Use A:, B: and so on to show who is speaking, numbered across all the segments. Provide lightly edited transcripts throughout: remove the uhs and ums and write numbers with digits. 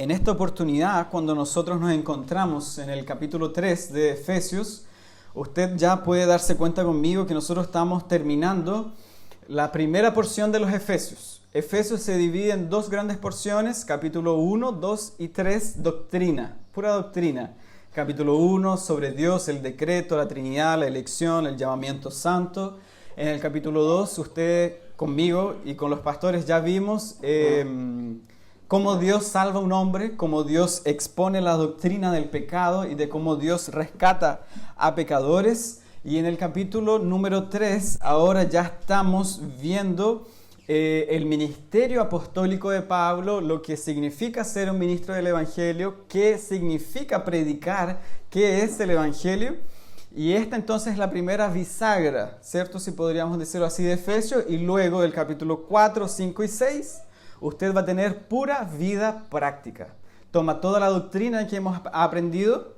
A: En esta oportunidad, cuando nosotros nos encontramos en el capítulo 3 de Efesios, usted ya puede darse cuenta conmigo que nosotros estamos terminando la primera porción de los Efesios. Efesios se divide en dos grandes porciones, capítulo 1, 2 y 3, doctrina, pura doctrina. Capítulo 1 sobre Dios, el decreto, la Trinidad, la elección, el llamamiento santo. En el capítulo 2, usted conmigo y con los pastores ya vimos cómo Dios salva a un hombre, cómo Dios expone la doctrina del pecado y de cómo Dios rescata a pecadores. Y en el capítulo número 3, ahora ya estamos viendo el ministerio apostólico de Pablo, lo que significa ser un ministro del Evangelio, qué significa predicar, qué es el Evangelio. Y esta entonces es la primera bisagra, ¿cierto? Si podríamos decirlo así, de Efesios. Y luego del capítulo 4, 5 y 6, usted va a tener pura vida práctica. Toma toda la doctrina que hemos aprendido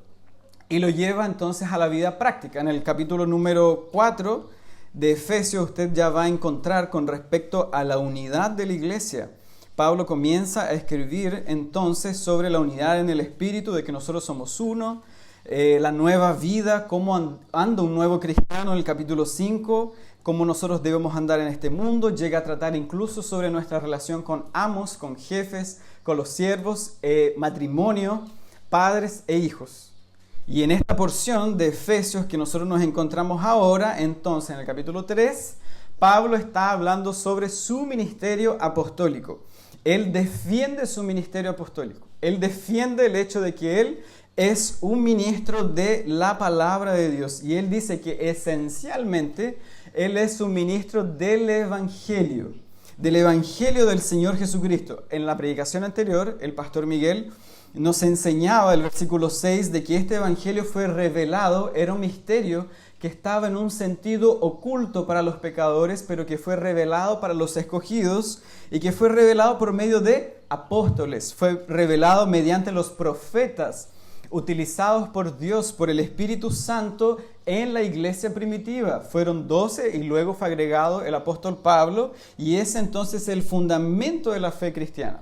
A: y lo lleva entonces a la vida práctica. En el capítulo número 4 de Efesios usted ya va a encontrar con respecto a la unidad de la iglesia. Pablo comienza a escribir entonces sobre la unidad en el Espíritu, de que nosotros somos uno, la nueva vida, cómo anda un nuevo cristiano en el capítulo 5, cómo nosotros debemos andar en este mundo. Llega a tratar incluso sobre nuestra relación con amos, con jefes, con los siervos, matrimonio, padres e hijos. Y en esta porción de Efesios que nosotros nos encontramos ahora, entonces en el capítulo 3, Pablo está hablando sobre su ministerio apostólico. Él defiende su ministerio apostólico. Él defiende el hecho de que él es un ministro de la palabra de Dios. Y él dice que esencialmente él es un ministro del Evangelio del Señor Jesucristo. En la predicación anterior, el pastor Miguel nos enseñaba el versículo 6 de que este evangelio fue revelado, era un misterio que estaba en un sentido oculto para los pecadores, pero que fue revelado para los escogidos y que fue revelado por medio de apóstoles, fue revelado mediante los profetas utilizados por Dios, por el Espíritu Santo en la iglesia primitiva. Fueron 12 y luego fue agregado el apóstol Pablo, y es entonces el fundamento de la fe cristiana.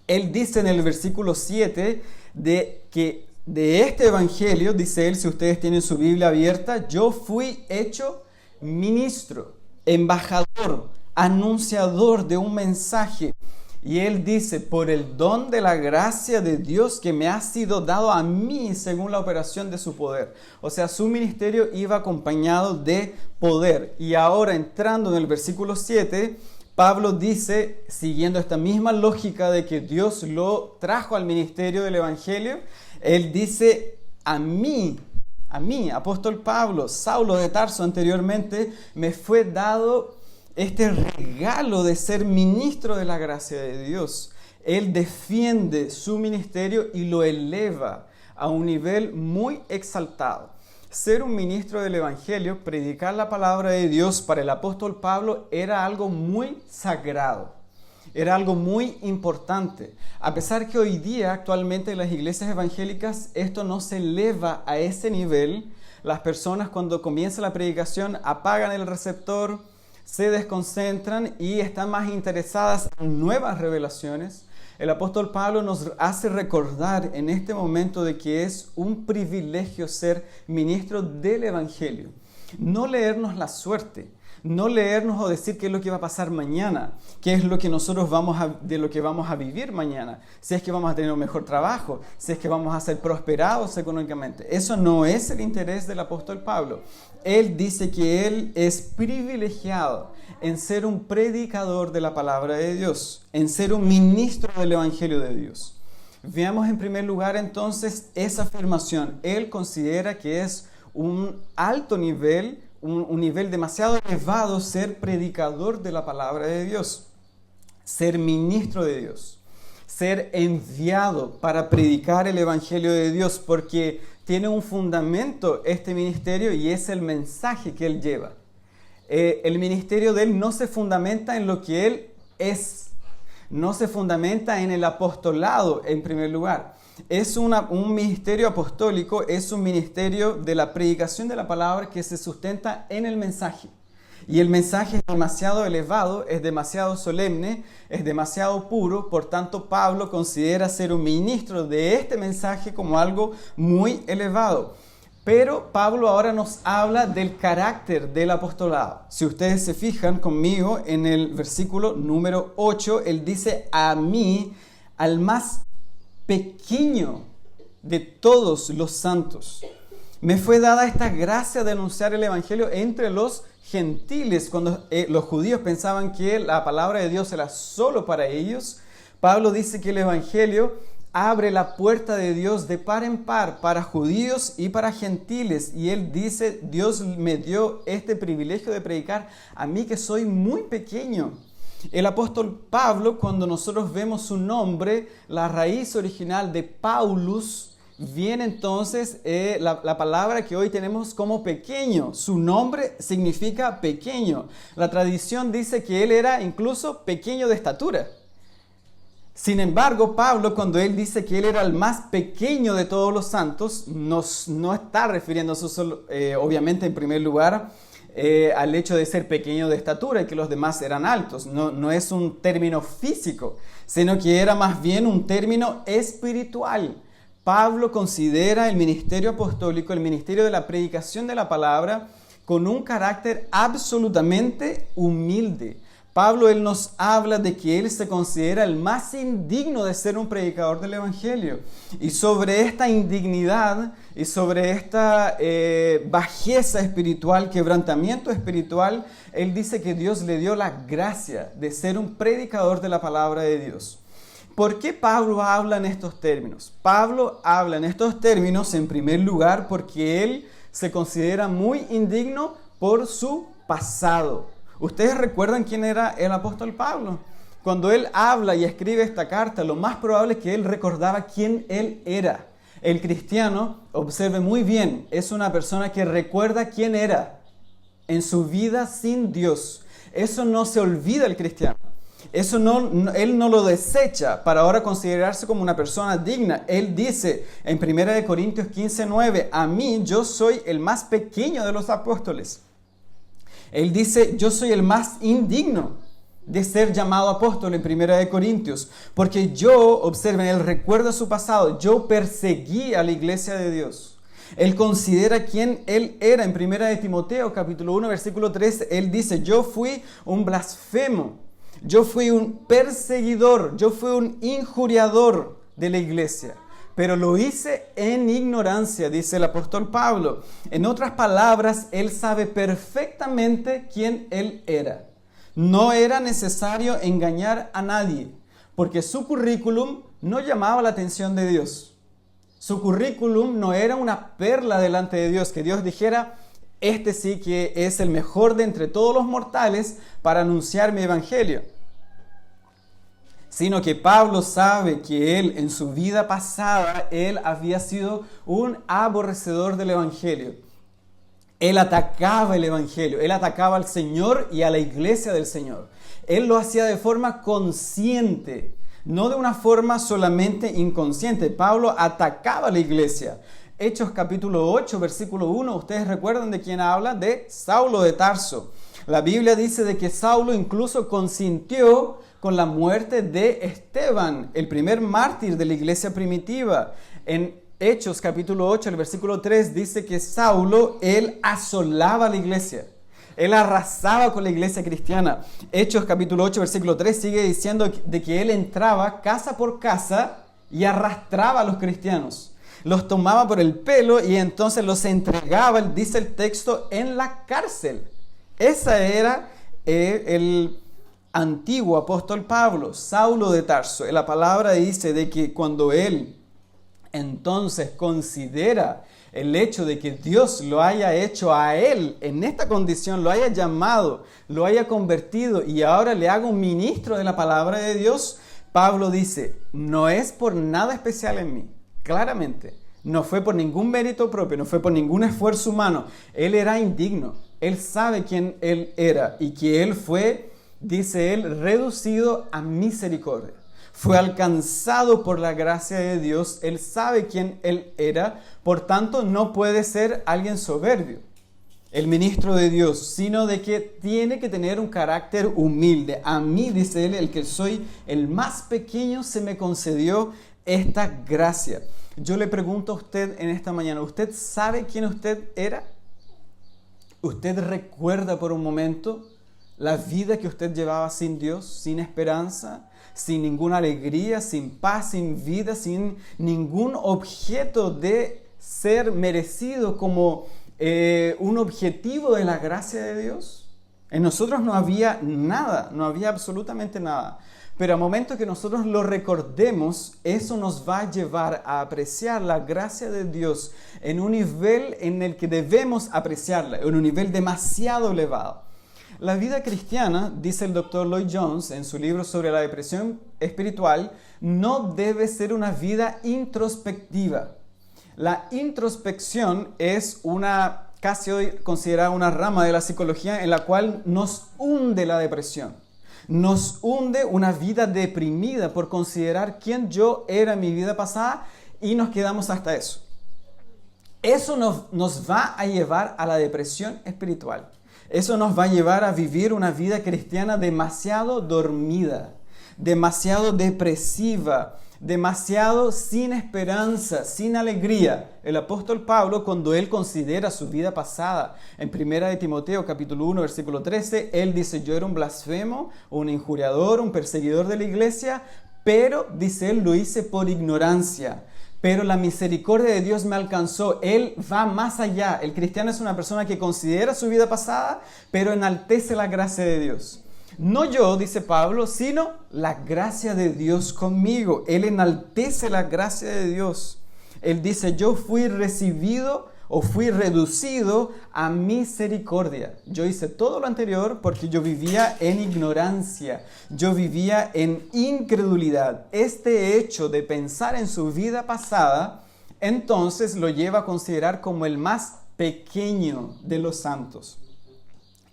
A: Él dice en el versículo 7 de que de este evangelio, dice él, si ustedes tienen su Biblia abierta, yo fui hecho ministro, embajador, anunciador de un mensaje. Y él dice, por el don de la gracia de Dios que me ha sido dado a mí según la operación de su poder. O sea, su ministerio iba acompañado de poder. Y ahora entrando en el versículo 7, Pablo dice, siguiendo esta misma lógica de que Dios lo trajo al ministerio del Evangelio, él dice, a mí, apóstol Pablo, Saulo de Tarso anteriormente, me fue dado este regalo de ser ministro de la gracia de Dios. Él defiende su ministerio y lo eleva a un nivel muy exaltado. Ser un ministro del Evangelio, predicar la palabra de Dios para el apóstol Pablo era algo muy sagrado, era algo muy importante. A pesar que hoy día actualmente en las iglesias evangélicas esto no se eleva a ese nivel, las personas cuando comienza la predicación apagan el receptor, se desconcentran y están más interesadas en nuevas revelaciones. El apóstol Pablo nos hace recordar en este momento de que es un privilegio ser ministro del Evangelio. No leernos la suerte, no leernos o decir qué es lo que va a pasar mañana, qué es lo que nosotros vamos a vivir mañana, si es que vamos a tener un mejor trabajo, si es que vamos a ser prosperados económicamente. Eso no es el interés del apóstol Pablo. Él dice que él es privilegiado en ser un predicador de la palabra de Dios, en ser un ministro del Evangelio de Dios. Veamos en primer lugar entonces esa afirmación. Él considera que es un alto nivel, un nivel demasiado elevado ser predicador de la palabra de Dios, ser ministro de Dios, ser enviado para predicar el Evangelio de Dios, porque tiene un fundamento este ministerio y es el mensaje que él lleva. El ministerio de él no se fundamenta en lo que él es, no se fundamenta en el apostolado en primer lugar. Es un ministerio apostólico, es un ministerio de la predicación de la palabra que se sustenta en el mensaje. Y el mensaje es demasiado elevado, es demasiado solemne, es demasiado puro. Por tanto, Pablo considera ser un ministro de este mensaje como algo muy elevado. Pero Pablo ahora nos habla del carácter del apostolado. Si ustedes se fijan conmigo en el versículo número 8, él dice: a mí, al más pequeño de todos los santos, me fue dada esta gracia de anunciar el evangelio entre los gentiles. Cuando los judíos pensaban que la palabra de Dios era solo para ellos, Pablo dice que el evangelio abre la puerta de Dios de par en par para judíos y para gentiles. Y él dice: Dios me dio este privilegio de predicar a mí, que soy muy pequeño. El apóstol Pablo, cuando nosotros vemos su nombre, la raíz original de Paulus, viene entonces la palabra que hoy tenemos como pequeño. Su nombre significa pequeño. La tradición dice que él era incluso pequeño de estatura. Sin embargo, Pablo, cuando él dice que él era el más pequeño de todos los santos, no está refiriéndose solo, obviamente en primer lugar, al hecho de ser pequeño de estatura y que los demás eran altos. No es un término físico, sino que era más bien un término espiritual. Pablo considera el ministerio apostólico, el ministerio de la predicación de la palabra, con un carácter absolutamente humilde. Pablo, él nos habla de que él se considera el más indigno de ser un predicador del evangelio. Y sobre esta indignidad y sobre esta bajeza espiritual, quebrantamiento espiritual, él dice que Dios le dio la gracia de ser un predicador de la palabra de Dios. ¿Por qué Pablo habla en estos términos? Pablo habla en estos términos en primer lugar porque él se considera muy indigno por su pasado. ¿Ustedes recuerdan quién era el apóstol Pablo? Cuando él habla y escribe esta carta, lo más probable es que él recordaba quién él era. El cristiano, observe muy bien, es una persona que recuerda quién era en su vida sin Dios. Eso no se olvida el cristiano. Eso él no lo desecha para ahora considerarse como una persona digna. Él dice en 1 Corintios 15:9, a mí, yo soy el más pequeño de los apóstoles. Él dice: yo soy el más indigno de ser llamado apóstol en 1 Corintios, porque yo, observen, él recuerda su pasado, yo perseguí a la iglesia de Dios. Él considera quién él era. En 1 Timoteo capítulo 1 versículo 3, él dice: yo fui un blasfemo, yo fui un perseguidor, yo fui un injuriador de la iglesia. Pero lo hice en ignorancia, dice el apóstol Pablo. En otras palabras, él sabe perfectamente quién él era. No era necesario engañar a nadie, porque su currículum no llamaba la atención de Dios. Su currículum no era una perla delante de Dios, que Dios dijera: este sí que es el mejor de entre todos los mortales para anunciar mi evangelio. Sino que Pablo sabe que él, en su vida pasada, él había sido un aborrecedor del evangelio. Él atacaba el evangelio, él atacaba al Señor y a la iglesia del Señor. Él lo hacía de forma consciente, no de una forma solamente inconsciente. Pablo atacaba a la iglesia. Hechos capítulo 8, versículo 1, ustedes recuerdan de quién habla: de Saulo de Tarso. La Biblia dice de que Saulo incluso consintió con la muerte de Esteban, el primer mártir de la iglesia primitiva. En Hechos capítulo 8, el versículo 3 dice que Saulo, él asolaba la iglesia. Él arrasaba con la iglesia cristiana. Hechos capítulo 8, versículo 3 sigue diciendo de que él entraba casa por casa y arrastraba a los cristianos. Los tomaba por el pelo y entonces los entregaba, dice el texto, en la cárcel. Esa era el antiguo apóstol Pablo, Saulo de Tarso. La palabra dice de que cuando él entonces considera el hecho de que Dios lo haya hecho a él en esta condición, lo haya llamado, lo haya convertido y ahora le haga un ministro de la palabra de Dios, Pablo dice: no es por nada especial en mí. Claramente, no fue por ningún mérito propio, no fue por ningún esfuerzo humano. Él era indigno. Él sabe quién él era y que él fue, dice él, reducido a misericordia. Fue alcanzado por la gracia de Dios. Él sabe quién él era, por tanto no puede ser alguien soberbio. el ministro de Dios, sino de que tiene que tener un carácter humilde. A mí, dice él, el que soy el más pequeño, se me concedió esta gracia. Yo le pregunto a usted en esta mañana, ¿usted sabe quién usted era? ¿Usted recuerda por un momento la vida que usted llevaba sin Dios, sin esperanza, sin ninguna alegría, sin paz, sin vida, sin ningún objeto de ser merecido como un objetivo de la gracia de Dios? En nosotros no había nada, no había absolutamente nada. Pero al momento que nosotros lo recordemos, eso nos va a llevar a apreciar la gracia de Dios en un nivel en el que debemos apreciarla, en un nivel demasiado elevado. La vida cristiana, dice el Dr. Lloyd Jones en su libro sobre la depresión espiritual, no debe ser una vida introspectiva. La introspección es casi hoy considerada una rama de la psicología en la cual nos hunde la depresión. Nos hunde una vida deprimida por considerar quién yo era en mi vida pasada y nos quedamos hasta eso. Eso nos va a llevar a la depresión espiritual. Eso nos va a llevar a vivir una vida cristiana demasiado dormida, demasiado depresiva, demasiado sin esperanza, sin alegría. El apóstol Pablo, cuando él considera su vida pasada, en 1 Timoteo capítulo 1, versículo 13, él dice, yo era un blasfemo, un injuriador, un perseguidor de la iglesia, pero, dice él, lo hice por ignorancia. Pero la misericordia de Dios me alcanzó. Él va más allá. El cristiano es una persona que considera su vida pasada, pero enaltece la gracia de Dios. No yo, dice Pablo, sino la gracia de Dios conmigo. Él enaltece la gracia de Dios. Él dice, yo fui recibido o fui reducido a misericordia. Yo hice todo lo anterior porque yo vivía en ignorancia. Yo vivía en incredulidad. Este hecho de pensar en su vida pasada, entonces lo lleva a considerar como el más pequeño de los santos.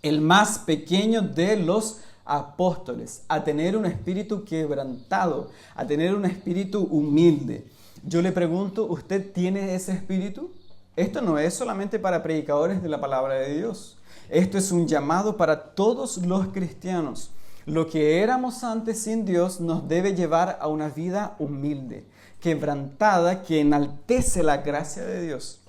A: El más pequeño de los apóstoles, a tener un espíritu quebrantado, a tener un espíritu humilde. Yo le pregunto, ¿usted tiene ese espíritu? Esto no es solamente para predicadores de la palabra de Dios. Esto es un llamado para todos los cristianos. Lo que éramos antes sin Dios nos debe llevar a una vida humilde, quebrantada, que enaltece la gracia de Dios.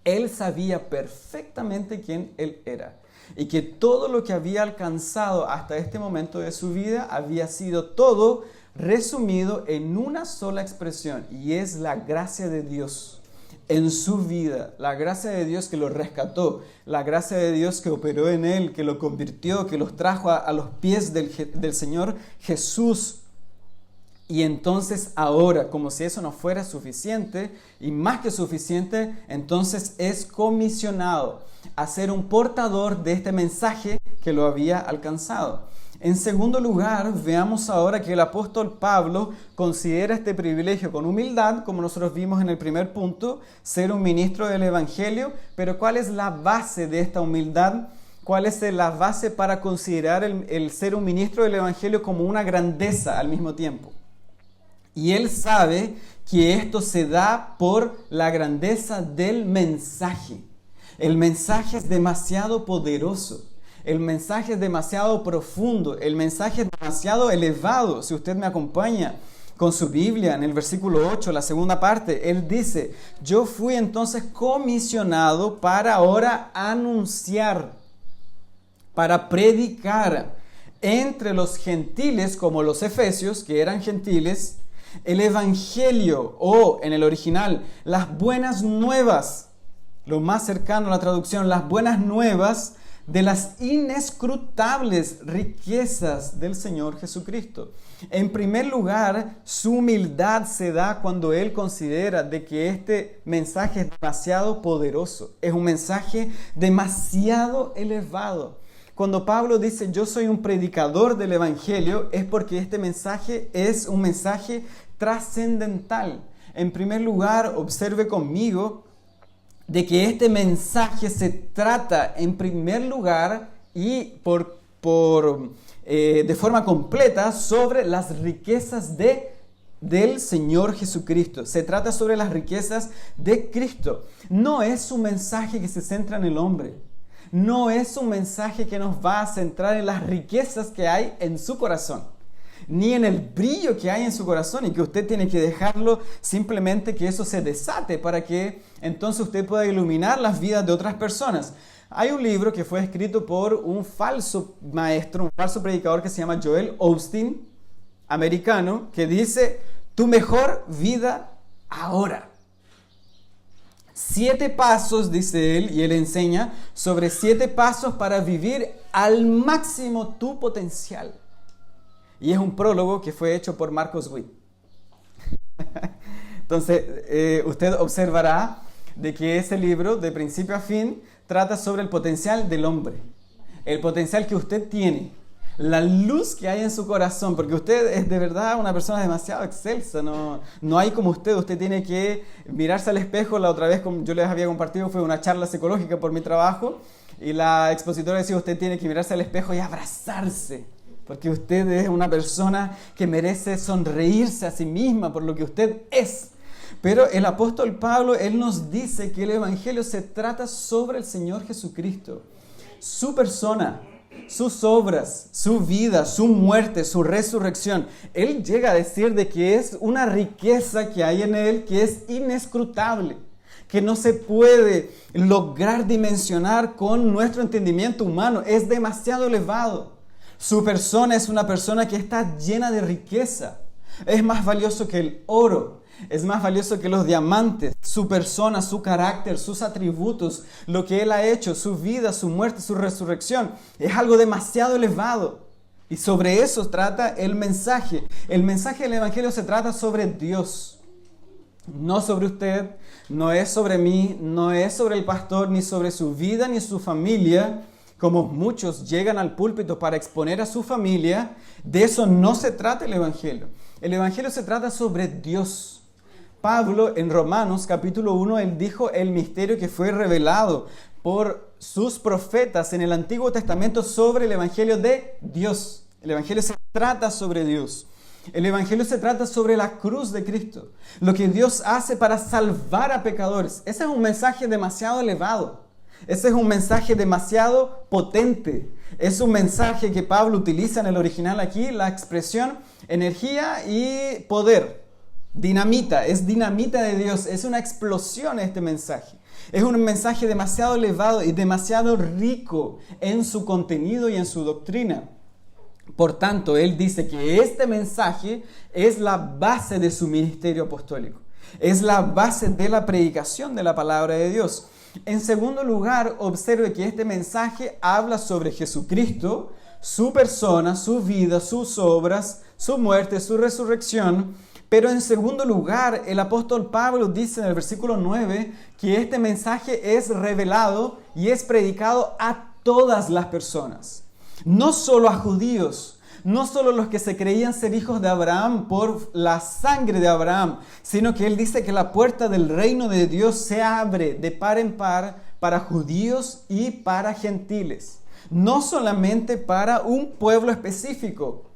A: Él sabía perfectamente quién él era. Y que todo lo que había alcanzado hasta este momento de su vida había sido todo resumido en una sola expresión, y es la gracia de Dios en su vida, la gracia de Dios que lo rescató, la gracia de Dios que operó en él, que lo convirtió, que los trajo a los pies del Señor Jesús. Y entonces ahora, como si eso no fuera suficiente, y más que suficiente, entonces es comisionado a ser un portador de este mensaje que lo había alcanzado. En segundo lugar, veamos ahora que el apóstol Pablo considera este privilegio con humildad, como nosotros vimos en el primer punto, ser un ministro del Evangelio. Pero ¿cuál es la base de esta humildad? ¿Cuál es la base para considerar el ser un ministro del Evangelio como una grandeza al mismo tiempo? Y él sabe que esto se da por la grandeza del mensaje. El mensaje es demasiado poderoso. El mensaje es demasiado profundo. El mensaje es demasiado elevado. Si usted me acompaña con su Biblia, en el versículo 8, la segunda parte, él dice, yo fui entonces comisionado para ahora anunciar, para predicar entre los gentiles, como los efesios, que eran gentiles, el evangelio, o en el original, las buenas nuevas, lo más cercano a la traducción, las buenas nuevas de las inescrutables riquezas del Señor Jesucristo. En primer lugar, su humildad se da cuando él considera de que este mensaje es demasiado poderoso, es un mensaje demasiado elevado. Cuando Pablo dice, yo soy un predicador del Evangelio, es porque este mensaje es un mensaje trascendental. En primer lugar, observe conmigo de que este mensaje se trata en primer lugar y de forma completa sobre las riquezas del Señor Jesucristo. Se trata sobre las riquezas de Cristo. No es un mensaje que se centra en el hombre. No es un mensaje que nos va a centrar en las riquezas que hay en su corazón, ni en el brillo que hay en su corazón, y que usted tiene que dejarlo simplemente que eso se desate para que entonces usted pueda iluminar las vidas de otras personas. Hay un libro que fue escrito por un falso maestro, un falso predicador que se llama Joel Osteen, americano, que dice: tu mejor vida ahora. 7 pasos, dice él, y él enseña sobre 7 pasos para vivir al máximo tu potencial. Y es un prólogo que fue hecho por Marcos Witt. Entonces, usted observará de que ese libro, de principio a fin, trata sobre el potencial del hombre. El potencial que usted tiene. La luz que hay en su corazón. Porque usted es de verdad una persona demasiado excelsa. No hay como usted. Usted tiene que mirarse al espejo. La otra vez, como yo les había compartido, fue una charla psicológica por mi trabajo. Y la expositora decía: usted tiene que mirarse al espejo y abrazarse. Porque usted es una persona que merece sonreírse a sí misma por lo que usted es. Pero el apóstol Pablo, él nos dice que el evangelio se trata sobre el Señor Jesucristo. Su persona, sus obras, su vida, su muerte, su resurrección. Él llega a decir de que es una riqueza que hay en él que es inescrutable, que no se puede lograr dimensionar con nuestro entendimiento humano. Es demasiado elevado. Su persona es una persona que está llena de riqueza. Es más valioso que el oro. Es más valioso que los diamantes. Su persona, su carácter, sus atributos, lo que Él ha hecho, su vida, su muerte, su resurrección. Es algo demasiado elevado. Y sobre eso trata el mensaje. El mensaje del Evangelio se trata sobre Dios. No sobre usted, no es sobre mí, no es sobre el pastor, ni sobre su vida, ni su familia. Como muchos llegan al púlpito para exponer a su familia, de eso no se trata el Evangelio. El Evangelio se trata sobre Dios. Pablo en Romanos capítulo 1, él dijo el misterio que fue revelado por sus profetas en el Antiguo Testamento sobre el Evangelio de Dios. El Evangelio se trata sobre Dios. El Evangelio se trata sobre la cruz de Cristo. Lo que Dios hace para salvar a pecadores. Ese es un mensaje demasiado elevado. Ese es un mensaje demasiado potente. Es un mensaje que Pablo utiliza en el original aquí, la expresión energía y poder. Dinamita, es dinamita de Dios, es una explosión este mensaje. Es un mensaje demasiado elevado y demasiado rico en su contenido y en su doctrina. Por tanto, él dice que este mensaje es la base de su ministerio apostólico. Es la base de la predicación de la palabra de Dios. En segundo lugar, observe que este mensaje habla sobre Jesucristo, su persona, su vida, sus obras, su muerte, su resurrección. Pero en segundo lugar, el apóstol Pablo dice en el versículo 9 que este mensaje es revelado y es predicado a todas las personas. No solo a judíos, no solo los que se creían ser hijos de Abraham por la sangre de Abraham, sino que él dice que la puerta del reino de Dios se abre de par en par para judíos y para gentiles. No solamente para un pueblo específico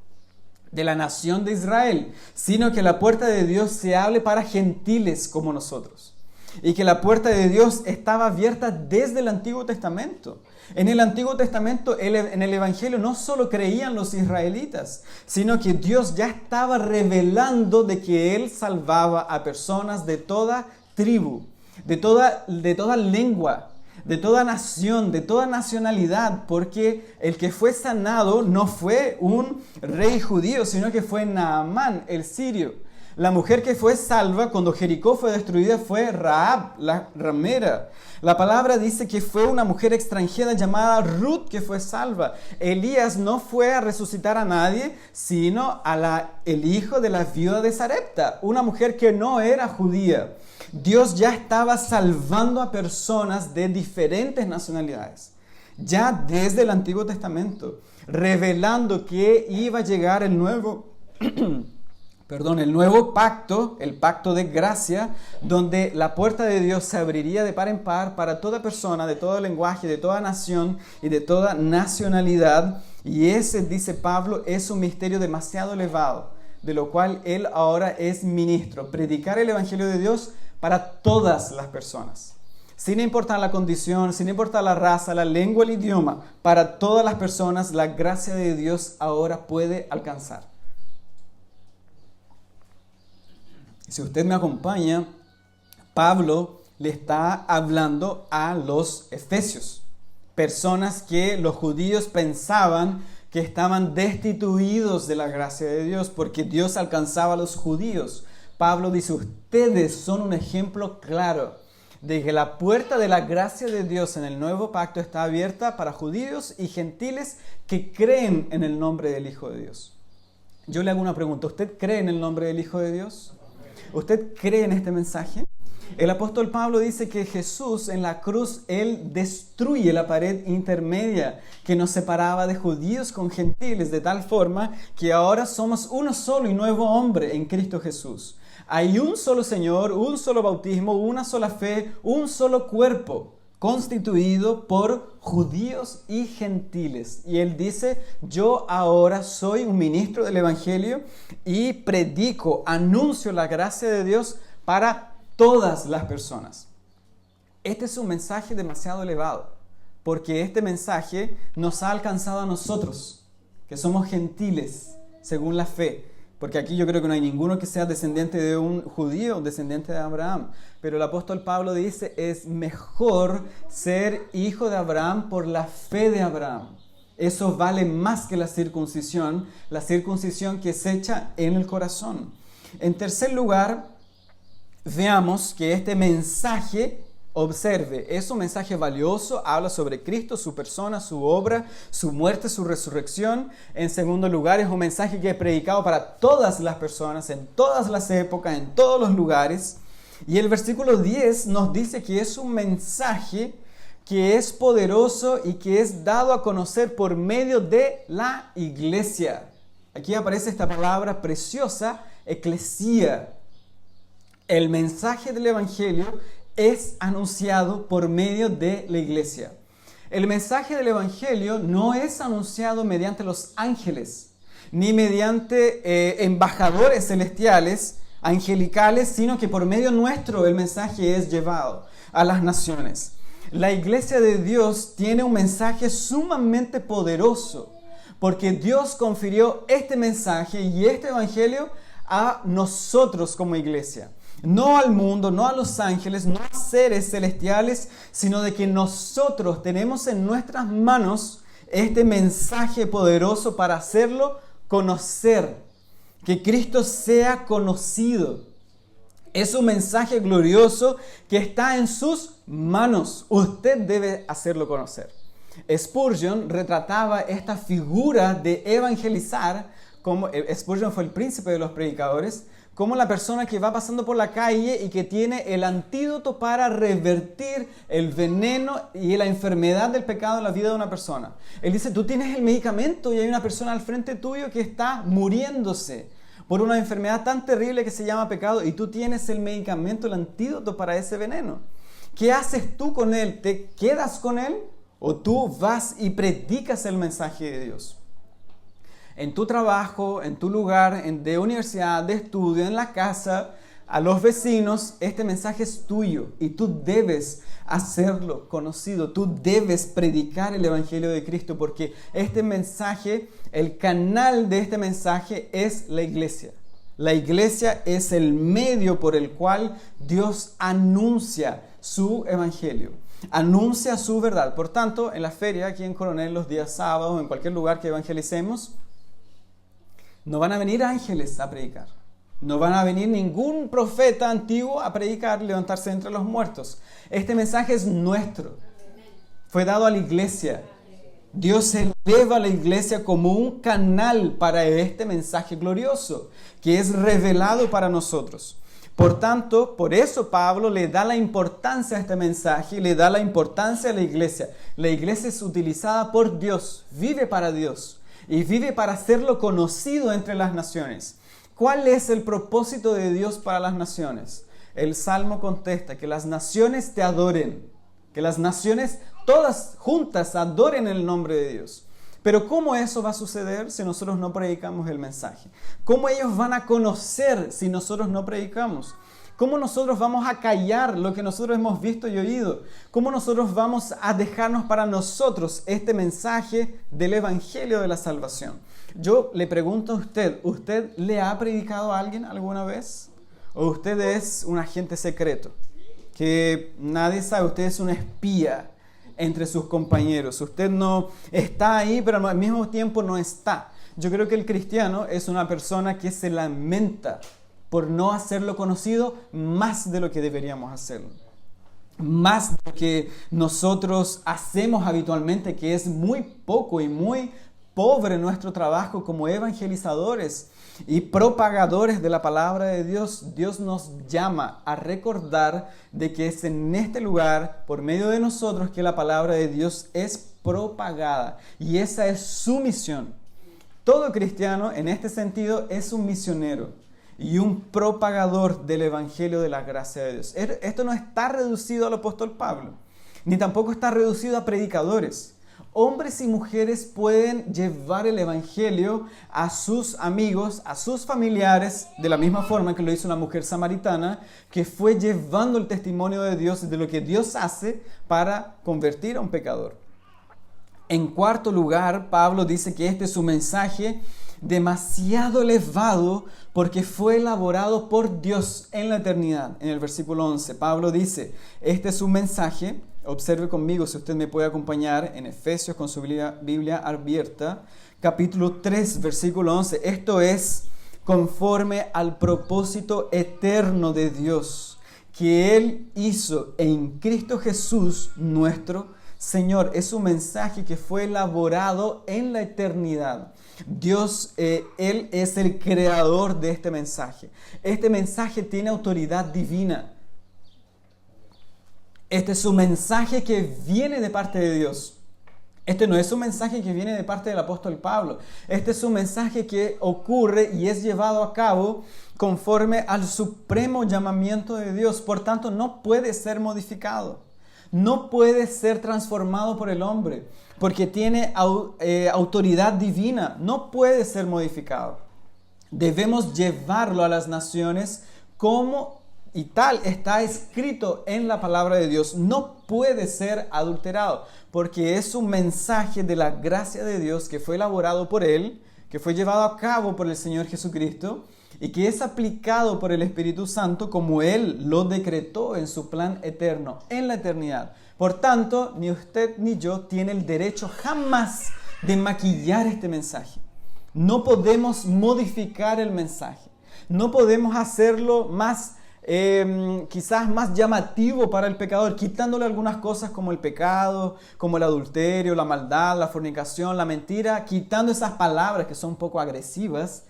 A: de la nación de Israel, sino que la puerta de Dios se abre para gentiles como nosotros. Y que la puerta de Dios estaba abierta desde el Antiguo Testamento. En el Antiguo Testamento, en el Evangelio, no solo creían los israelitas, sino que Dios ya estaba revelando de que Él salvaba a personas de toda tribu, de toda lengua, de toda nación, de toda nacionalidad, porque el que fue sanado no fue un rey judío, sino que fue Naamán, el sirio. La mujer que fue salva cuando Jericó fue destruida fue Rahab, la ramera. La palabra dice que fue una mujer extranjera llamada Ruth que fue salva. Elías no fue a resucitar a nadie, sino el hijo de la viuda de Sarepta, una mujer que no era judía. Dios ya estaba salvando a personas de diferentes nacionalidades, ya desde el Antiguo Testamento, revelando que iba a llegar el nuevo pacto, el pacto de gracia, donde la puerta de Dios se abriría de par en par para toda persona, de todo lenguaje, de toda nación y de toda nacionalidad. Y ese, dice Pablo, es un misterio demasiado elevado, de lo cual él ahora es ministro. Predicar el Evangelio de Dios para todas las personas, sin importar la condición, sin importar la raza, la lengua, el idioma, para todas las personas la gracia de Dios ahora puede alcanzar. Si usted me acompaña, Pablo le está hablando a los efesios, personas que los judíos pensaban que estaban destituidos de la gracia de Dios porque Dios alcanzaba a los judíos. Pablo dice, ustedes son un ejemplo claro de que la puerta de la gracia de Dios en el nuevo pacto está abierta para judíos y gentiles que creen en el nombre del Hijo de Dios. Yo le hago una pregunta, ¿usted cree en el nombre del Hijo de Dios? ¿Usted cree en este mensaje? El apóstol Pablo dice que Jesús en la cruz, Él destruye la pared intermedia que nos separaba de judíos con gentiles, de tal forma que ahora somos uno solo y nuevo hombre en Cristo Jesús. Hay un solo Señor, un solo bautismo, una sola fe, un solo cuerpo, constituido por judíos y gentiles. Y Él dice, yo ahora soy un ministro del Evangelio y predico, anuncio la gracia de Dios para todas las personas. Este es un mensaje demasiado elevado, porque este mensaje nos ha alcanzado a nosotros, que somos gentiles, según la fe. Porque aquí yo creo que no hay ninguno que sea descendiente de un judío o descendiente de Abraham. Pero el apóstol Pablo dice, es mejor ser hijo de Abraham por la fe de Abraham. Eso vale más que la circuncisión que es hecha en el corazón. En tercer lugar, veamos que este mensaje, observe, es un mensaje valioso, habla sobre Cristo, su persona, su obra, su muerte, su resurrección. En segundo lugar, es un mensaje que es predicado para todas las personas, en todas las épocas, en todos los lugares. Y el versículo 10 nos dice que es un mensaje que es poderoso y que es dado a conocer por medio de la iglesia. Aquí aparece esta palabra preciosa, eclesía. El mensaje del Evangelio es anunciado por medio de la iglesia. El mensaje del Evangelio no es anunciado mediante los ángeles, ni mediante embajadores celestiales, angelicales, sino que por medio nuestro el mensaje es llevado a las naciones. La iglesia de Dios tiene un mensaje sumamente poderoso, porque Dios confirió este mensaje y este Evangelio a nosotros como iglesia. No al mundo, no a los ángeles, no a seres celestiales, sino de que nosotros tenemos en nuestras manos este mensaje poderoso para hacerlo conocer, que Cristo sea conocido. Es un mensaje glorioso que está en sus manos. Usted debe hacerlo conocer. Spurgeon retrataba esta figura de evangelizar, como Spurgeon fue el príncipe de los predicadores, como la persona que va pasando por la calle y que tiene el antídoto para revertir el veneno y la enfermedad del pecado en la vida de una persona. Él dice, tú tienes el medicamento y hay una persona al frente tuyo que está muriéndose por una enfermedad tan terrible que se llama pecado y tú tienes el medicamento, el antídoto para ese veneno. ¿Qué haces tú con él? ¿Te quedas con él o tú vas y predicas el mensaje de Dios? En tu trabajo, en tu lugar de universidad, de estudio, en la casa, a los vecinos, este mensaje es tuyo y tú debes hacerlo conocido. Tú debes predicar el Evangelio de Cristo porque este mensaje, el canal de este mensaje es la iglesia. La iglesia es el medio por el cual Dios anuncia su Evangelio, anuncia su verdad. Por tanto, en la feria, aquí en Coronel, los días sábados, en cualquier lugar que evangelicemos, no van a venir ángeles a predicar. No van a venir ningún profeta antiguo a predicar, levantarse entre los muertos. Este mensaje es nuestro. Fue dado a la iglesia. Dios eleva a la iglesia como un canal para este mensaje glorioso que es revelado para nosotros. Por tanto, por eso Pablo le da la importancia a este mensaje y le da la importancia a la iglesia. La iglesia es utilizada por Dios, vive para Dios. Y vive para hacerlo conocido entre las naciones. ¿Cuál es el propósito de Dios para las naciones? El Salmo contesta, que las naciones te adoren, que las naciones todas juntas adoren el nombre de Dios. Pero ¿cómo eso va a suceder si nosotros no predicamos el mensaje? ¿Cómo ellos van a conocer si nosotros no predicamos? ¿Cómo nosotros vamos a callar lo que nosotros hemos visto y oído? ¿Cómo nosotros vamos a dejarnos para nosotros este mensaje del Evangelio de la salvación? Yo le pregunto a usted, ¿usted le ha predicado a alguien alguna vez? ¿O usted es un agente secreto? Que nadie sabe, usted es un espía entre sus compañeros. Usted no está ahí, pero al mismo tiempo no está. Yo creo que el cristiano es una persona que se lamenta por no hacerlo conocido más de lo que deberíamos hacerlo. Más de lo que nosotros hacemos habitualmente, que es muy poco y muy pobre nuestro trabajo como evangelizadores y propagadores de la palabra de Dios. Dios nos llama a recordar de que es en este lugar, por medio de nosotros, que la palabra de Dios es propagada. Y esa es su misión. Todo cristiano, en este sentido, es un misionero y un propagador del Evangelio de la gracia de Dios. Esto no está reducido al apóstol Pablo, ni tampoco está reducido a predicadores. Hombres y mujeres pueden llevar el Evangelio a sus amigos, a sus familiares, de la misma forma que lo hizo una mujer samaritana, que fue llevando el testimonio de Dios, de lo que Dios hace para convertir a un pecador. En cuarto lugar, Pablo dice que este es un mensaje demasiado elevado porque fue elaborado por Dios en la eternidad. En el versículo 11, Pablo dice, este es un mensaje. Observe conmigo, si usted me puede acompañar, en Efesios con su Biblia abierta, capítulo 3, versículo 11. Esto es conforme al propósito eterno de Dios, que Él hizo en Cristo Jesús nuestro Señor. Es un mensaje que fue elaborado en la eternidad. Dios, Él es el creador de este mensaje. Este mensaje tiene autoridad divina. Este es un mensaje que viene de parte de Dios. Este no es un mensaje que viene de parte del apóstol Pablo. Este es un mensaje que ocurre y es llevado a cabo conforme al supremo llamamiento de Dios. Por tanto, no puede ser modificado. No puede ser transformado por el hombre, porque tiene autoridad divina. No puede ser modificado. Debemos llevarlo a las naciones como y tal está escrito en la palabra de Dios. No puede ser adulterado, porque es un mensaje de la gracia de Dios que fue elaborado por Él, que fue llevado a cabo por el Señor Jesucristo y que es aplicado por el Espíritu Santo como Él lo decretó en su plan eterno, en la eternidad. Por tanto, ni usted ni yo tiene el derecho jamás de maquillar este mensaje. No podemos modificar el mensaje. No podemos hacerlo más quizás más llamativo para el pecador, quitándole algunas cosas como el pecado, como el adulterio, la maldad, la fornicación, la mentira, quitando esas palabras que son un poco agresivas.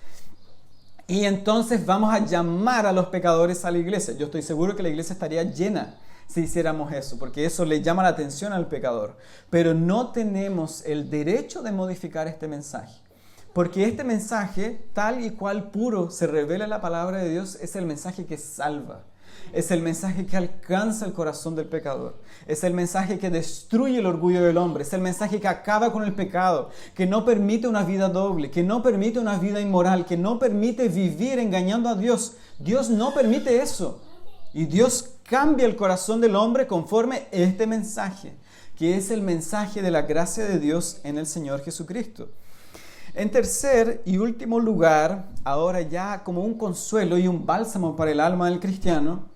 A: Y entonces vamos a llamar a los pecadores a la iglesia. Yo estoy seguro que la iglesia estaría llena si hiciéramos eso, porque eso le llama la atención al pecador. Pero no tenemos el derecho de modificar este mensaje. Porque este mensaje, tal y cual puro se revela en la palabra de Dios, es el mensaje que salva. Es el mensaje que alcanza el corazón del pecador. Es el mensaje que destruye el orgullo del hombre. Es el mensaje que acaba con el pecado, que no permite una vida doble, que no permite una vida inmoral, que no permite vivir engañando a Dios. Dios no permite eso. Y Dios cambia el corazón del hombre conforme a este mensaje, que es el mensaje de la gracia de Dios en el Señor Jesucristo. En tercer y último lugar, ahora ya como un consuelo y un bálsamo para el alma del cristiano,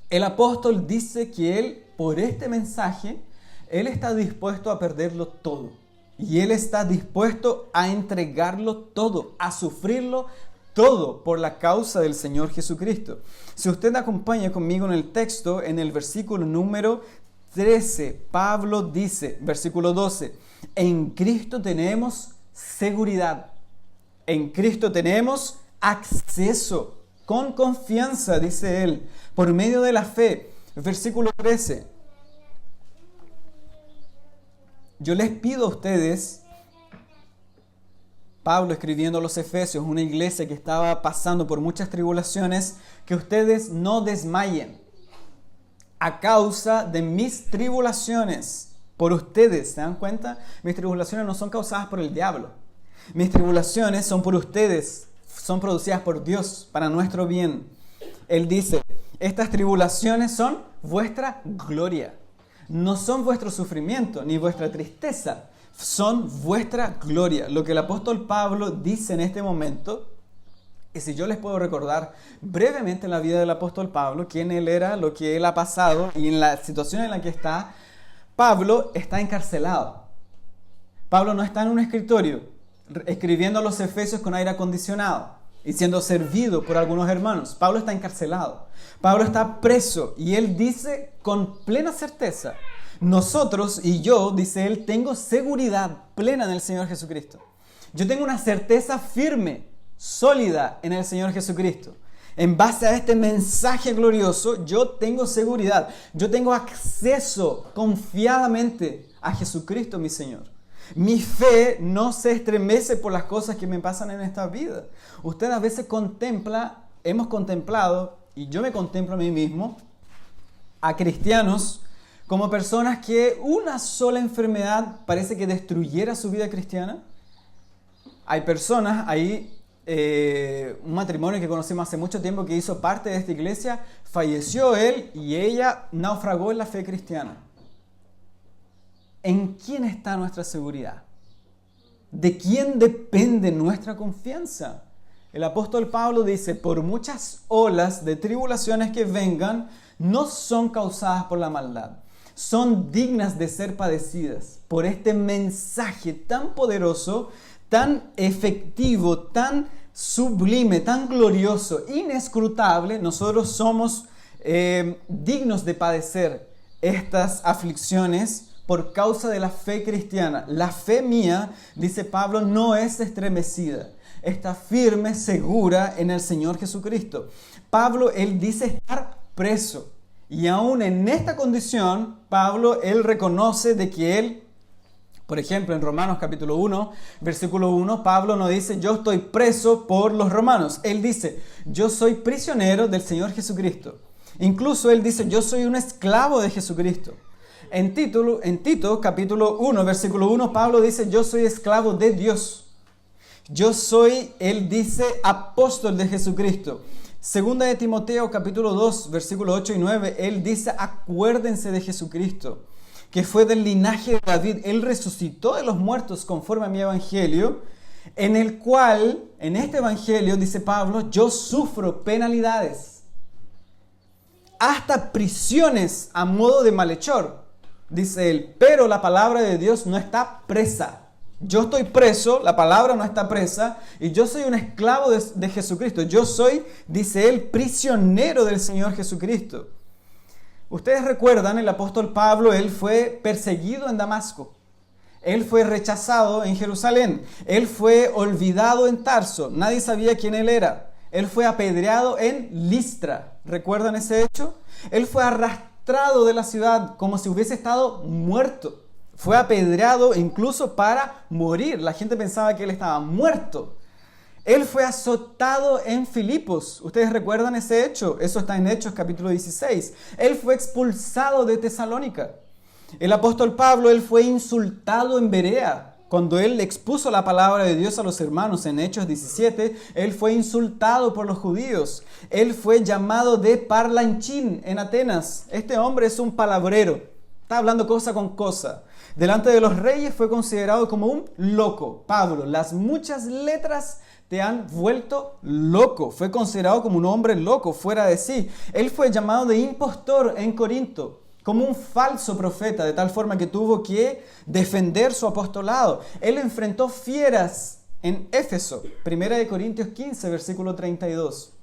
A: el apóstol dice que él, por este mensaje, él está dispuesto a perderlo todo. Y él está dispuesto a entregarlo todo, a sufrirlo todo por la causa del Señor Jesucristo. Si usted acompaña conmigo en el texto, en el versículo número 13, Pablo dice, versículo 12, en Cristo tenemos seguridad. En Cristo tenemos acceso con confianza, dice él, por medio de la fe. Versículo 13. Yo les pido a ustedes, Pablo escribiendo a los Efesios, una iglesia que estaba pasando por muchas tribulaciones, que ustedes no desmayen a causa de mis tribulaciones. Por ustedes, ¿se dan cuenta? Mis tribulaciones no son causadas por el diablo. Mis tribulaciones son por ustedes, son producidas por Dios para nuestro bien. Él dice, estas tribulaciones son vuestra gloria. No son vuestro sufrimiento ni vuestra tristeza, son vuestra gloria. Lo que el apóstol Pablo dice en este momento, y si yo les puedo recordar brevemente la vida del apóstol Pablo, quién él era, lo que él ha pasado y en la situación en la que está, Pablo está encarcelado. Pablo no está en un escritorio escribiendo a los Efesios con aire acondicionado y siendo servido por algunos hermanos. Pablo está encarcelado. Pablo está preso y él dice con plena certeza, nosotros y yo, dice él, tengo seguridad plena en el Señor Jesucristo. Yo tengo una certeza firme, sólida en el Señor Jesucristo. En base a este mensaje glorioso, yo tengo seguridad. Yo tengo acceso confiadamente a Jesucristo, mi Señor. Mi fe no se estremece por las cosas que me pasan en esta vida. Usted a veces hemos contemplado, y yo me contemplo a mí mismo, a cristianos como personas que una sola enfermedad parece que destruyera su vida cristiana. Hay personas ahí, un matrimonio que conocimos hace mucho tiempo que hizo parte de esta iglesia, falleció él y ella naufragó en la fe cristiana. ¿En quién está nuestra seguridad? ¿De quién depende nuestra confianza? El apóstol Pablo dice, por muchas olas de tribulaciones que vengan, no son causadas por la maldad. Son dignas de ser padecidas por este mensaje tan poderoso, tan efectivo, tan sublime, tan glorioso, inescrutable. Nosotros somos dignos de padecer estas aflicciones por causa de la fe cristiana. La fe mía, dice Pablo, no es estremecida. Está firme, segura en el Señor Jesucristo. Pablo, él dice estar preso. Y aún en esta condición, Pablo, él reconoce de que él, por ejemplo, en Romanos capítulo 1, versículo 1, Pablo no dice, yo estoy preso por los romanos. Él dice, yo soy prisionero del Señor Jesucristo. Incluso él dice, yo soy un esclavo de Jesucristo. En Tito capítulo 1, versículo 1, Pablo dice, yo soy esclavo de Dios. Yo soy, él dice, apóstol de Jesucristo. Segunda de Timoteo capítulo 2, versículo 8 y 9, él dice, acuérdense de Jesucristo, que fue del linaje de David. Él resucitó de los muertos conforme a mi evangelio, en el cual, en este evangelio, dice Pablo, yo sufro penalidades, hasta prisiones a modo de malhechor, dice él, pero la palabra de Dios no está presa. Yo estoy preso, la palabra no está presa, y yo soy un esclavo de Jesucristo. Yo soy, dice él, prisionero del Señor Jesucristo. Ustedes recuerdan, el apóstol Pablo, él fue perseguido en Damasco. Él fue rechazado en Jerusalén. Él fue olvidado en Tarso. Nadie sabía quién él era. Él fue apedreado en Listra. ¿Recuerdan ese hecho? Él fue arrastrado de la ciudad como si hubiese estado muerto. Fue apedreado incluso para morir. La gente pensaba que él estaba muerto. Él fue azotado en Filipos. ¿Ustedes recuerdan ese hecho? Eso está en Hechos capítulo 16. Él fue expulsado de Tesalónica. El apóstol Pablo, él fue insultado en Berea. Cuando él expuso la palabra de Dios a los hermanos en Hechos 17, él fue insultado por los judíos. Él fue llamado de parlanchín en Atenas. Este hombre es un palabrero. Está hablando cosa con cosa. Delante de los reyes fue considerado como un loco. Pablo, las muchas letras te han vuelto loco. Fue considerado como un hombre loco, fuera de sí. Él fue llamado de impostor en Corinto, como un falso profeta, de tal forma que tuvo que defender su apostolado. Él enfrentó fieras en Éfeso, 1 Corintios 15, versículo 32.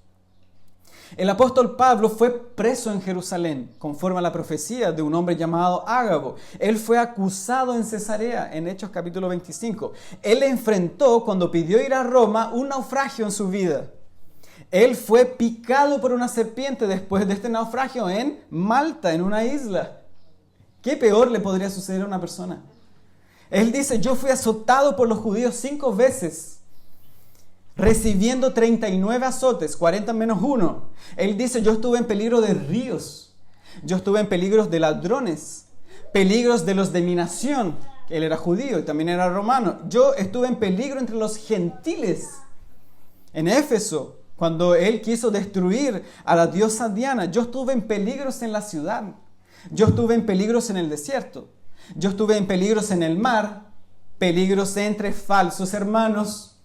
A: El apóstol Pablo fue preso en Jerusalén, conforme a la profecía de un hombre llamado Ágabo. Él fue acusado en Cesarea, en Hechos capítulo 25. Él enfrentó, cuando pidió ir a Roma, un naufragio en su vida. Él fue picado por una serpiente después de este naufragio en Malta, en una isla. ¿Qué peor le podría suceder a una persona? Él dice, yo fui azotado por los judíos 5 veces, recibiendo 39 azotes, 40 menos 1. Él dice, yo estuve en peligro de ríos, yo estuve en peligros de ladrones, peligros de los de mi nación. Él era judío y también era romano. Yo estuve en peligro entre los gentiles. En Éfeso, Cuando él quiso destruir a la diosa Diana, yo estuve en peligros en la ciudad. Yo estuve en peligros en el desierto. Yo estuve en peligros en el mar, peligros entre falsos hermanos.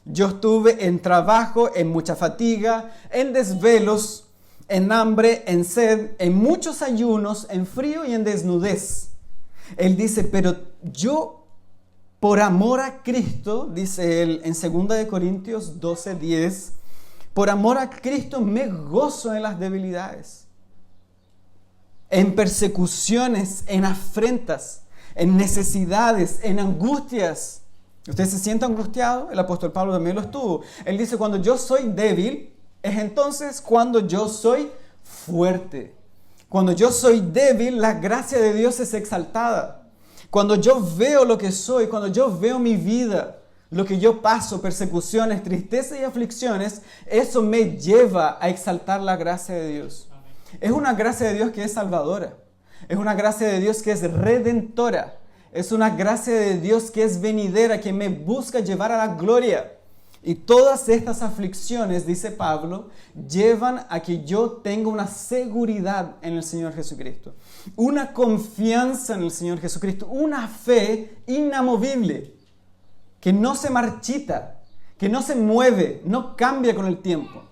A: Yo estuve en trabajo, en mucha fatiga, en desvelos, en hambre, en sed, en muchos ayunos, en frío y en desnudez. Él dice, pero yo, por amor a Cristo, dice él en 2 Corintios 12:10, por amor a Cristo me gozo en las debilidades, en persecuciones, en afrentas, en necesidades, en angustias. ¿Usted se siente angustiado? El apóstol Pablo también lo estuvo. Él dice, cuando yo soy débil, es entonces cuando yo soy fuerte. Cuando yo soy débil, la gracia de Dios es exaltada. Cuando yo veo lo que soy, cuando yo veo mi vida, lo que yo paso, persecuciones, tristeza y aflicciones, eso me lleva a exaltar la gracia de Dios. Es una gracia de Dios que es salvadora. Es una gracia de Dios que es redentora. Es una gracia de Dios que es venidera, que me busca llevar a la gloria. Y todas estas aflicciones, dice Pablo, llevan a que yo tenga una seguridad en el Señor Jesucristo. Una confianza en el Señor Jesucristo. Una fe inamovible, que no se marchita, que no se mueve, no cambia con el tiempo,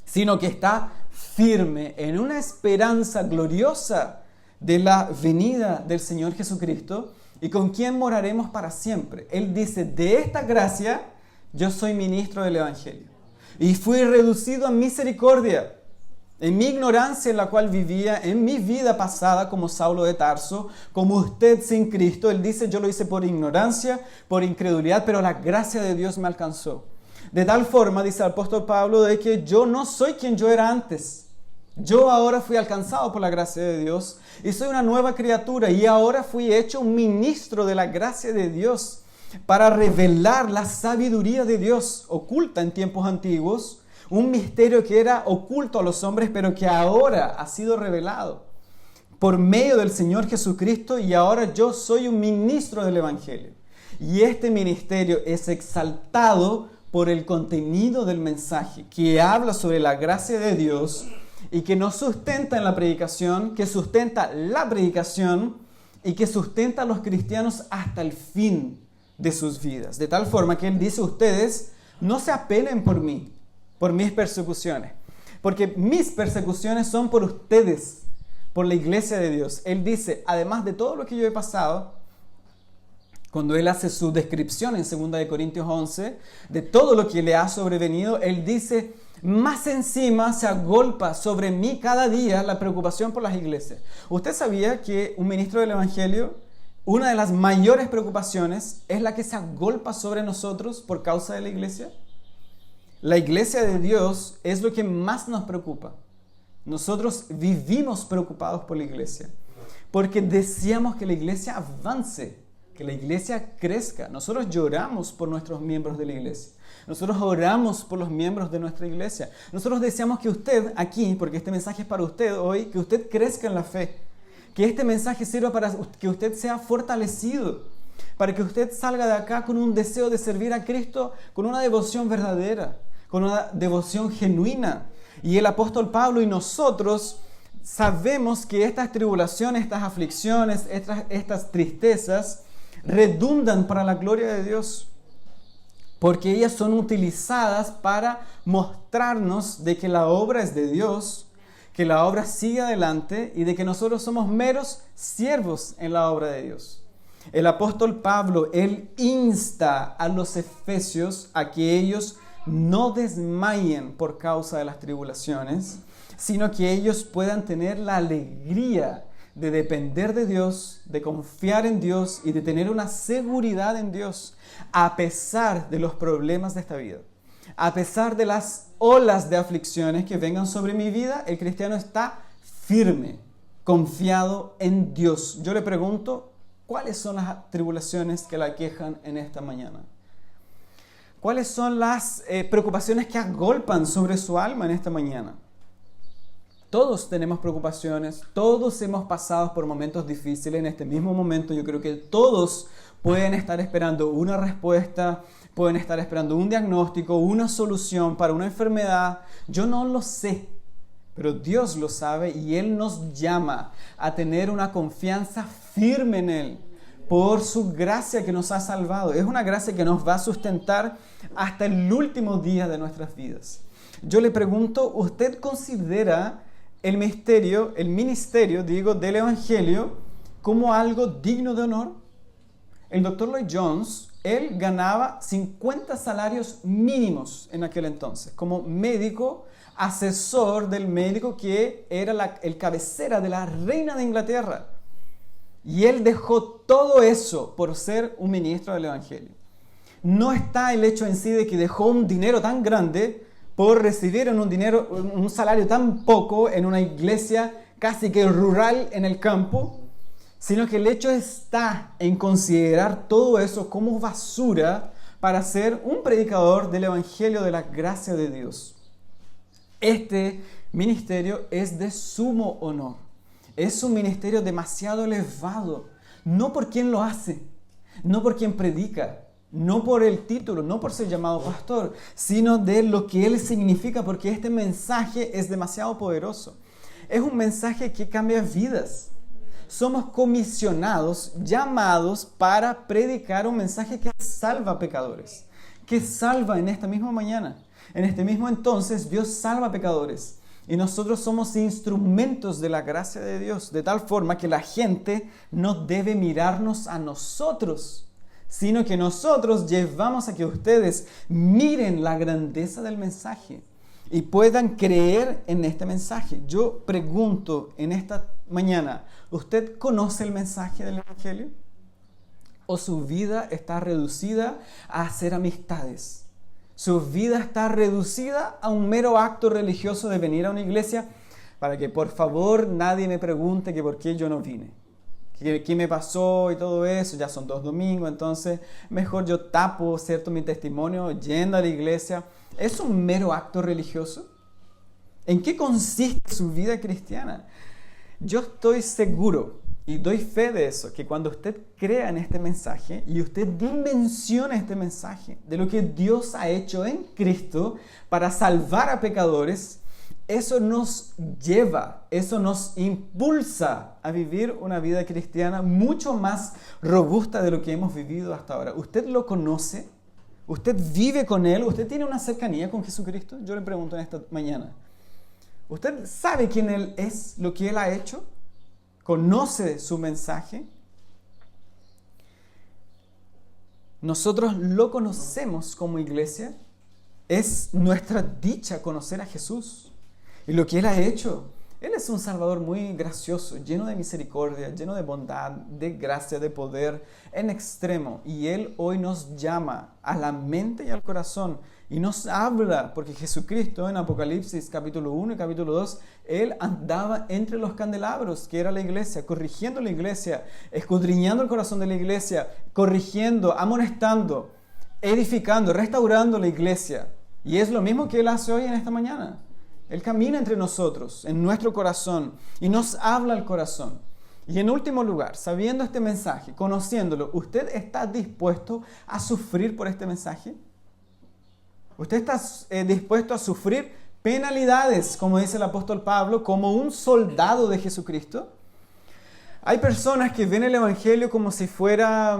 A: sino que está firme en una esperanza gloriosa de la venida del Señor Jesucristo y con quien moraremos para siempre. Él dice, de esta gracia yo soy ministro del Evangelio y fui reducido a misericordia en mi ignorancia en la cual vivía en mi vida pasada como Saulo de Tarso, como usted sin Cristo. Él dice, yo lo hice por ignorancia, por incredulidad, pero la gracia de Dios me alcanzó. De tal forma, dice el apóstol Pablo, de que yo no soy quien yo era antes. Yo ahora fui alcanzado por la gracia de Dios y soy una nueva criatura y ahora fui hecho un ministro de la gracia de Dios para revelar la sabiduría de Dios oculta en tiempos antiguos, un misterio que era oculto a los hombres, pero que ahora ha sido revelado por medio del Señor Jesucristo y ahora yo soy un ministro del Evangelio. Y este ministerio es exaltado por el contenido del mensaje que habla sobre la gracia de Dios y que nos sustenta en la predicación, que sustenta la predicación y que sustenta a los cristianos hasta el fin de sus vidas. De tal forma que Él dice, ustedes no se apelen por mí, por mis persecuciones, porque mis persecuciones son por ustedes, por la iglesia de Dios. Él dice, además de todo lo que yo he pasado, cuando Él hace su descripción en 2 Corintios 11, de todo lo que le ha sobrevenido, Él dice, más encima se agolpa sobre mí cada día la preocupación por las iglesias. ¿Usted sabía que un ministro del Evangelio, una de las mayores preocupaciones es la que se agolpa sobre nosotros por causa de la iglesia? La iglesia de Dios es lo que más nos preocupa. Nosotros vivimos preocupados por la iglesia, porque deseamos que la iglesia avance, que la iglesia crezca. Nosotros lloramos por nuestros miembros de la iglesia. Nosotros oramos por los miembros de nuestra iglesia. Nosotros deseamos que usted aquí, porque este mensaje es para usted hoy, que usted crezca en la fe. Que este mensaje sirva para que usted sea fortalecido, para que usted salga de acá con un deseo de servir a Cristo, con una devoción verdadera, con una devoción genuina. Y el apóstol Pablo y nosotros sabemos que estas tribulaciones, estas aflicciones, estas tristezas redundan para la gloria de Dios, porque ellas son utilizadas para mostrarnos de que la obra es de Dios, que la obra sigue adelante y de que nosotros somos meros siervos en la obra de Dios. El apóstol Pablo, él insta a los efesios a que ellos no desmayen por causa de las tribulaciones, sino que ellos puedan tener la alegría de depender de Dios, de confiar en Dios y de tener una seguridad en Dios, a pesar de los problemas de esta vida. A pesar de las olas de aflicciones que vengan sobre mi vida, el cristiano está firme, confiado en Dios. Yo le pregunto, ¿cuáles son las tribulaciones que la aquejan en esta mañana? ¿Cuáles son las preocupaciones que agolpan sobre su alma en esta mañana? Todos tenemos preocupaciones, todos hemos pasado por momentos difíciles. En este mismo momento yo creo que todos pueden estar esperando una respuesta, pueden estar esperando un diagnóstico, una solución para una enfermedad. Yo no lo sé, pero Dios lo sabe y Él nos llama a tener una confianza firme en Él por su gracia que nos ha salvado. Es una gracia que nos va a sustentar hasta el último día de nuestras vidas. Yo le pregunto, ¿usted considera el ministerio del Evangelio como algo digno de honor? El Dr. Lloyd Jones, él ganaba 50 salarios mínimos en aquel entonces, como médico, asesor del médico que era el cabecera de la reina de Inglaterra. Y él dejó todo eso por ser un ministro del Evangelio. No está el hecho en sí de que dejó un dinero tan grande por recibir un salario tan poco en una iglesia casi que rural en el campo, sino que el hecho está en considerar todo eso como basura para ser un predicador del Evangelio de la gracia de Dios. Este ministerio es de sumo honor. Es un ministerio demasiado elevado, no por quien lo hace, no por quien predica, no por el título, no por ser llamado pastor, sino de lo que él significa, porque este mensaje es demasiado poderoso. Es un mensaje que cambia vidas. Somos comisionados, llamados para predicar un mensaje que salva a pecadores, que salva en esta misma mañana. En este mismo entonces, Dios salva a pecadores. Y nosotros somos instrumentos de la gracia de Dios, de tal forma que la gente no debe mirarnos a nosotros, sino que nosotros llevamos a que ustedes miren la grandeza del mensaje y puedan creer en este mensaje. Yo pregunto en esta mañana, ¿usted conoce el mensaje del Evangelio? ¿O su vida está reducida a hacer amistades? Su vida está reducida a un mero acto religioso de venir a una iglesia para que por favor nadie me pregunte que por qué yo no vine, qué me pasó y todo eso. Ya son 2 domingos, entonces mejor yo tapo, ¿cierto?, mi testimonio yendo a la iglesia. ¿Es un mero acto religioso? ¿En qué consiste su vida cristiana? Yo estoy seguro y doy fe de eso, que cuando usted crea en este mensaje y usted dimensiona este mensaje de lo que Dios ha hecho en Cristo para salvar a pecadores, eso nos lleva, eso nos impulsa a vivir una vida cristiana mucho más robusta de lo que hemos vivido hasta ahora. ¿Usted lo conoce? ¿Usted vive con Él? ¿Usted tiene una cercanía con Jesucristo? Yo le pregunto en esta mañana. ¿Usted sabe quién Él es, lo que Él ha hecho? ¿Conoce su mensaje? Nosotros lo conocemos como iglesia. Es nuestra dicha conocer a Jesús y lo que Él ha hecho. Él es un Salvador muy gracioso, lleno de misericordia, lleno de bondad, de gracia, de poder en extremo. Y Él hoy nos llama a la mente y al corazón y nos habla, porque Jesucristo en Apocalipsis capítulo 1 y capítulo 2, Él andaba entre los candelabros, que era la iglesia, corrigiendo la iglesia, escudriñando el corazón de la iglesia, corrigiendo, amonestando, edificando, restaurando la iglesia. Y es lo mismo que Él hace hoy en esta mañana. Él camina entre nosotros, en nuestro corazón, y nos habla al corazón. Y en último lugar, sabiendo este mensaje, conociéndolo, ¿usted está dispuesto a sufrir por este mensaje? ¿Usted está dispuesto a sufrir penalidades, como dice el apóstol Pablo, como un soldado de Jesucristo? Hay personas que ven el Evangelio como si fuera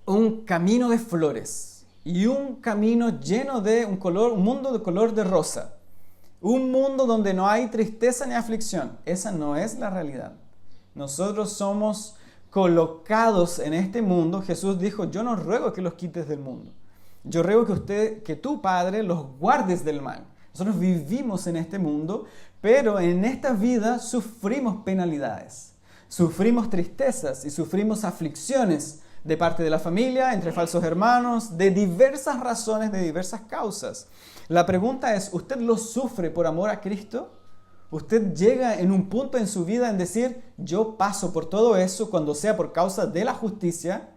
A: un camino de flores y un camino lleno de un mundo de color de rosa. Un mundo donde no hay tristeza ni aflicción. Esa no es la realidad. Nosotros somos colocados en este mundo. Jesús dijo, yo no ruego que los quites del mundo. Yo ruego que tú, Padre, los guardes del mal. Nosotros vivimos en este mundo, pero en esta vida sufrimos penalidades. Sufrimos tristezas y sufrimos aflicciones de parte de la familia, entre falsos hermanos, de diversas razones, de diversas causas. La pregunta es, ¿usted lo sufre por amor a Cristo? ¿Usted llega en un punto en su vida en decir, yo paso por todo eso cuando sea por causa de la justicia?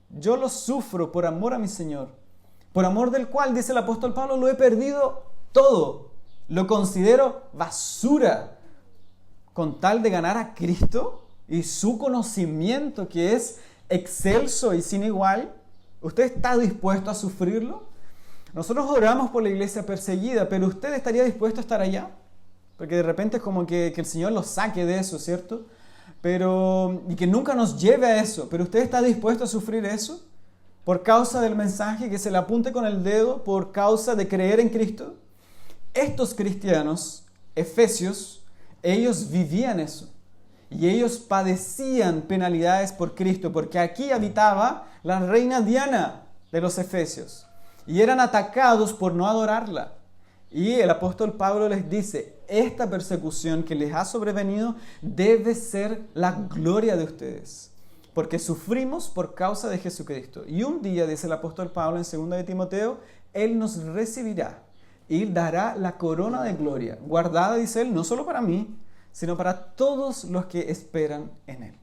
A: Yo lo sufro por amor a mi Señor, por amor del cual, dice el apóstol Pablo, lo he perdido todo. Lo considero basura con tal de ganar a Cristo y su conocimiento, que es excelso y sin igual, ¿usted está dispuesto a sufrirlo? Nosotros oramos por la iglesia perseguida, pero ¿usted estaría dispuesto a estar allá? Porque de repente es como que el Señor los saque de eso, ¿cierto? Y que nunca nos lleve a eso. ¿Pero usted está dispuesto a sufrir eso? ¿Por causa del mensaje, que se le apunte con el dedo, por causa de creer en Cristo? Estos cristianos, efesios, ellos vivían eso. Y ellos padecían penalidades por Cristo, porque aquí habitaba la reina Diana de los efesios. Y eran atacados por no adorarla. Y el apóstol Pablo les dice, esta persecución que les ha sobrevenido debe ser la gloria de ustedes, porque sufrimos por causa de Jesucristo. Y un día, dice el apóstol Pablo en 2 de Timoteo, Él nos recibirá y dará la corona de gloria, guardada, dice Él, no solo para mí, sino para todos los que esperan en Él.